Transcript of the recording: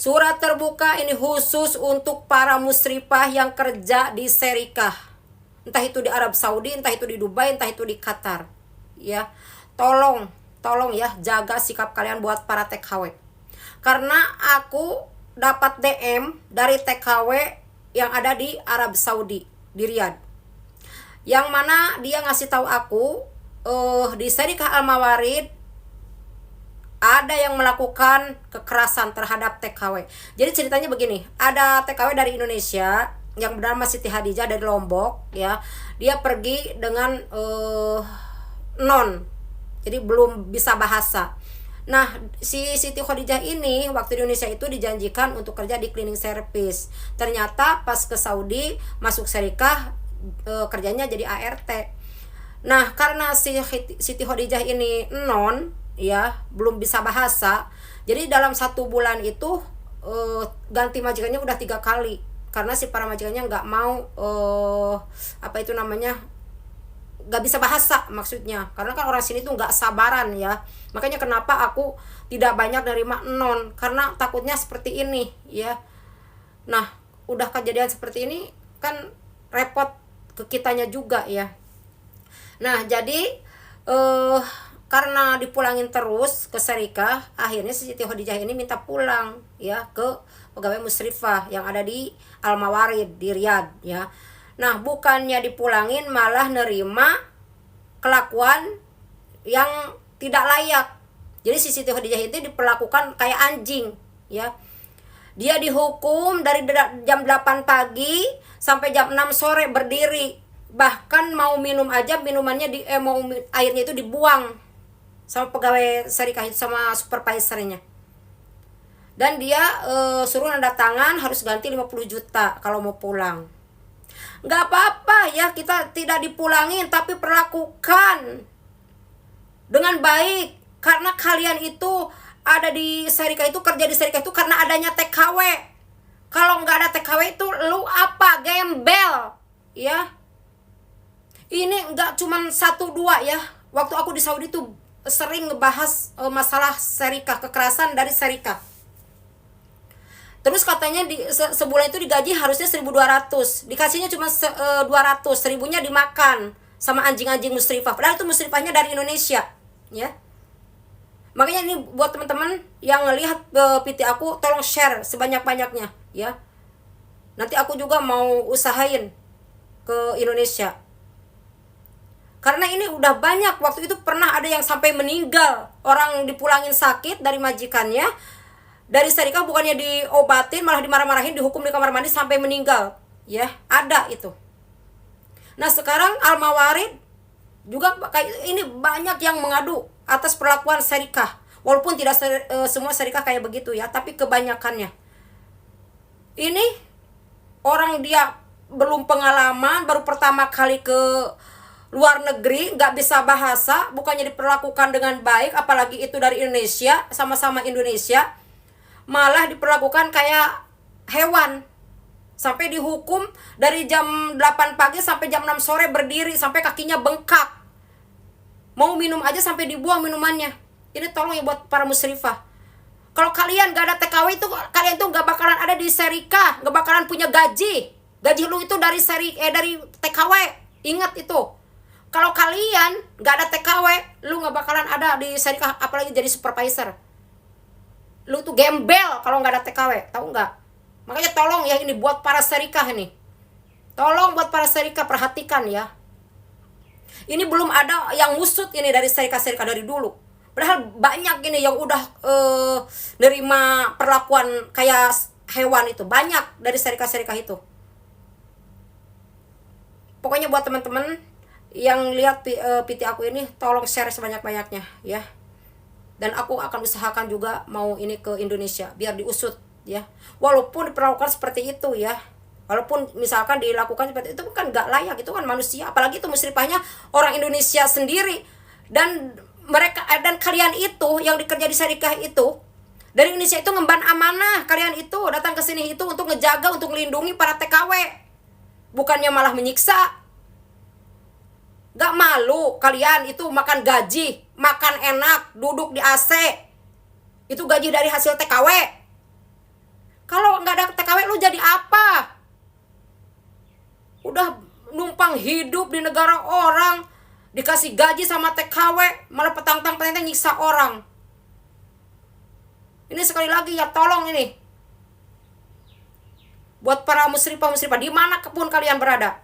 Surat terbuka ini khusus untuk para musrifah yang kerja di Serikah. Entah itu di Arab Saudi, entah itu di Dubai, entah itu di Qatar. Ya, tolong ya jaga sikap kalian buat para TKW. Karena aku dapat DM dari TKW yang ada di Arab Saudi, di Riyadh. Yang mana dia ngasih tahu aku di Serikah Al-Mawarid ada yang melakukan kekerasan terhadap TKW. Jadi ceritanya begini, ada TKW dari Indonesia yang bernama Siti Hadijah dari Lombok, ya. Dia pergi dengan non, jadi belum bisa bahasa. Nah, si Siti Khadijah ini waktu di Indonesia itu dijanjikan untuk kerja di cleaning service. Ternyata pas ke Saudi masuk Serikah kerjanya jadi ART. Nah, karena si Siti Khadijah ini non, ya, belum bisa bahasa, jadi dalam 1 bulan itu ganti majikannya udah 3 kali karena si para majikannya nggak mau nggak bisa bahasa maksudnya, karena kan orang sini tuh nggak sabaran ya. Makanya kenapa aku tidak banyak nerima non, karena takutnya seperti ini ya. Nah, udah kejadian seperti ini kan repot ke kitanya juga ya. Nah, jadi karena dipulangin terus ke Serikah, akhirnya si Siti Khadijah ini minta pulang ya ke pegawai musrifah yang ada di Al-Mawarid di Riyadh ya. Nah, bukannya dipulangin malah nerima kelakuan yang tidak layak. Jadi si Siti Khadijah itu diperlakukan kayak anjing ya. Dia dihukum dari jam 8 pagi sampai jam 6 sore berdiri. Bahkan mau minum aja minumannya airnya itu dibuang sama pegawai Serikah itu, sama supervisornya. Dan dia suruh nanda tangan harus ganti 50 juta kalau mau pulang. Nggak apa-apa ya kita tidak dipulangin, tapi perlakukan dengan baik. Karena kalian itu ada di Serikah itu, kerja di Serikah itu karena adanya TKW. Kalau nggak ada TKW itu lu apa? Gembel ya. Ini nggak cuman 1-2 ya. Waktu aku di Saudi tuh sering ngebahas masalah Serikah, kekerasan dari Serikah. Terus katanya sebulan itu digaji harusnya 1.200, dikasihnya cuma 200, 1.000-nya dimakan sama anjing-anjing musrifah. Padahal itu musrifahnya dari Indonesia, ya. Makanya ini buat teman-teman yang ngelihat PT aku, tolong share sebanyak-banyaknya, ya. Nanti aku juga mau usahain ke Indonesia. Karena ini udah banyak, waktu itu pernah ada yang sampai meninggal, orang dipulangin sakit dari majikannya, dari Serikah bukannya diobatin malah dimarah-marahin, dihukum di kamar mandi sampai meninggal ya, ada itu. Nah, sekarang Al-Mawarid juga kayak ini banyak yang mengadu atas perlakuan Serikah, walaupun tidak semua Serikah kayak begitu ya, tapi kebanyakannya. Ini orang dia belum pengalaman, baru pertama kali ke luar negeri, nggak bisa bahasa, bukannya diperlakukan dengan baik, apalagi itu dari Indonesia, sama-sama Indonesia, malah diperlakukan kayak hewan. Sampai dihukum dari jam 8 pagi sampai jam 6 sore berdiri sampai kakinya bengkak. Mau minum aja sampai dibuang minumannya. Ini tolong ya buat para musrifah. Kalau kalian gak ada TKW itu, kalian tuh gak bakalan ada di Serikah, gak bakalan punya gaji. Gaji lu itu dari dari TKW. Ingat itu. Kalau kalian gak ada TKW, lu gak bakalan ada di Serikah, apalagi jadi supervisor. Lu tuh gembel kalau nggak ada TKW, tahu nggak? Makanya tolong ya ini buat para Serikah ini. Tolong buat para Serikah perhatikan ya. Ini belum ada yang ngusut ini dari Serikah dari dulu. Padahal banyak ini yang udah nerima perlakuan kayak hewan itu. Banyak dari Serikah itu. Pokoknya buat teman-teman yang lihat PT aku ini, tolong share sebanyak-banyaknya ya. Dan aku akan usahakan juga mau ini ke Indonesia biar diusut ya. Walaupun diperlakukan seperti itu ya, walaupun misalkan dilakukan seperti itu kan nggak layak, itu kan manusia, apalagi itu musrifahnya orang Indonesia sendiri. Dan mereka dan kalian itu yang dikerja di Serikah itu dari Indonesia itu ngemban amanah, kalian itu datang ke sini itu untuk ngejaga, untuk melindungi para TKW, bukannya malah menyiksa. Gak malu kalian itu makan gaji, makan enak, duduk di AC. Itu gaji dari hasil TKW. numpang hidup di negara orang, dikasih gaji sama TKW, malah petang-petang nyiksa orang. Ini sekali lagi ya, tolong ini buat para musrifah-musrifah dimanapun kalian berada,